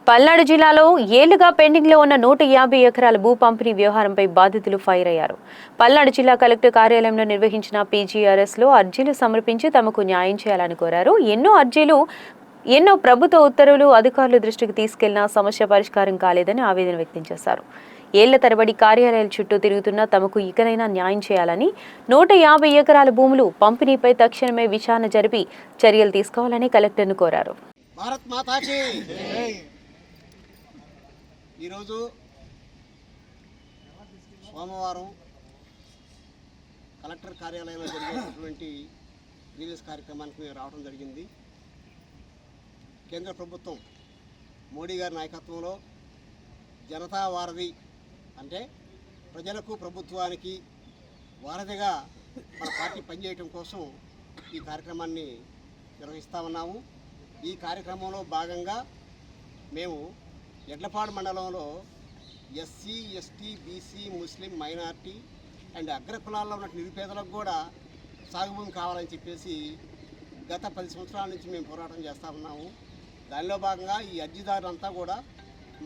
పల్నాడు జిల్లాలో ఏళ్లుగా పెండింగ్లో ఉన్న 150 ఎకరాల భూ పంపిణీ వ్యవహారంపై బాధితులు ఫైర్ అయ్యారు. పల్నాడు జిల్లా కలెక్టర్ కార్యాలయంలో నిర్వహించిన పీజీఆర్ఎస్లో అర్జీలు సమర్పించి తమకు న్యాయం చేయాలని కోరారు. ఎన్నో ప్రభుత్వ ఉత్తర్వులు అధికారుల దృష్టికి తీసుకెళ్లినా సమస్య పరిష్కారం కాలేదని ఆవేదన వ్యక్తం చేశారు. ఏళ్ల తరబడి కార్యాలయాల చుట్టూ తిరుగుతున్న తమకు ఇకనైనా న్యాయం చేయాలని, 150 ఎకరాల భూములు పంపిణీపై తక్షణమే విచారణ జరిపి చర్యలు తీసుకోవాలని కలెక్టర్ను కోరారు. భారత్ మాతాకి ఈరోజు సోమవారం కలెక్టర్ కార్యాలయంలో జరిగేటటువంటి గ్రీవెన్స్ కార్యక్రమానికి మేము రావడం జరిగింది. కేంద్ర ప్రభుత్వం మోడీ గారి నాయకత్వంలో జనతా వారధి అంటే ప్రజలకు ప్రభుత్వానికి వారధిగా మన పార్టీ పనిచేయటం కోసం ఈ కార్యక్రమాన్ని నిర్వహిస్తూ ఉన్నాము. ఈ కార్యక్రమంలో భాగంగా మేము ఎడ్లపాడు మండలంలో ఎస్సీ, ఎస్టీ, బీసీ, ముస్లిం, మైనార్టీ అండ్ అగ్రకులాల్లో ఉన్న నిరుపేదలకు కూడా సాగుభూమి కావాలని చెప్పేసి గత 10 సంవత్సరాల నుంచి మేము పోరాటం చేస్తూ ఉన్నాము. దానిలో భాగంగా ఈ అర్జీదారులంతా కూడా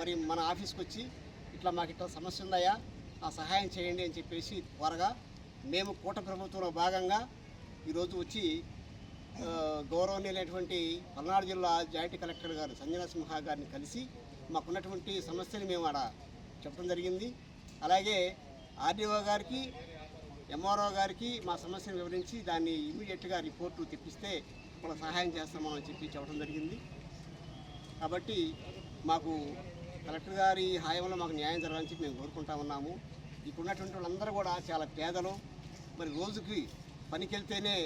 మరి మన ఆఫీస్కి వచ్చి మాకు ఇట్లా సమస్య ఉందయ్యా, ఆ సహాయం చేయండి అని చెప్పేసి త్వరగా మేము కూటమి ప్రభుత్వంలో భాగంగా ఈరోజు వచ్చి గౌరవనీయులైనటువంటి పల్నాడు జిల్లా జాయింట్ కలెక్టర్ గారు సంజన సింహ గారిని కలిసి మాకున్నటువంటి సమస్యని మేము ఆడ చెప్పడం జరిగింది. అలాగే ఆర్డీఓ గారికి, ఎంఆర్ఓ గారికి మా సమస్యను వివరించి దాన్ని ఇమీడియట్గా రిపోర్టు తెప్పిస్తే వాళ్ళ సహాయం చేస్తామని చెప్పి చెప్పడం జరిగింది. కాబట్టి మాకు కలెక్టర్ గారి హాయంలో మాకు న్యాయం జరగాలని చెప్పి మేము కోరుకుంటా ఉన్నాము. ఇప్పుడున్నటువంటి వాళ్ళందరూ కూడా చాలా పేదలు. మరి రోజుకి పనికి వెళ్తేనే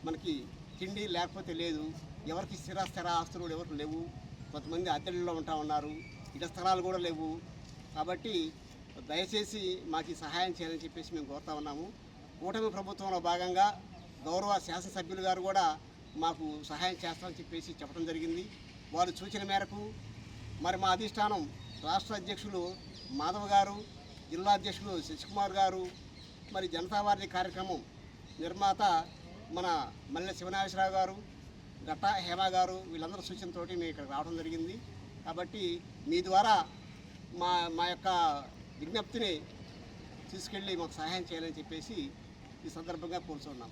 మనకి తిండి లేకపోతే లేదు. ఎవరికి స్థిర ఆస్తులు ఎవరికి లేవు. కొంతమంది అద్దెల్లో ఉంటా ఉన్నారు. ఇట స్థలాలు కూడా లేవు. కాబట్టి దయచేసి మాకు సహాయం చేయాలని చెప్పేసి మేము కోరుతా ఉన్నాము. కూటమి ప్రభుత్వంలో భాగంగా గౌరవ శాసనసభ్యులు గారు కూడా మాకు సహాయం చేస్తామని చెప్పేసి చెప్పడం జరిగింది. వారు సూచన మేరకు మరి మా అధిష్టానం రాష్ట్ర అధ్యక్షులు మాధవ్ గారు, జిల్లా అధ్యక్షులు శశికుమార్ గారు, మరి జనతావారధి కార్యక్రమం నిర్మాత మన మల్లె శివనాగేశ్వరరావు గారు, గట్టా హేమ గారు వీళ్ళందరూ సూచనతోటి మేము ఇక్కడ రావడం జరిగింది. కాబట్టి మీ ద్వారా మా యొక్క విజ్ఞప్తిని తీసుకెళ్ళి మాకు సహాయం చేయాలని చెప్పేసి ఈ సందర్భంగా కోరుతున్నాం.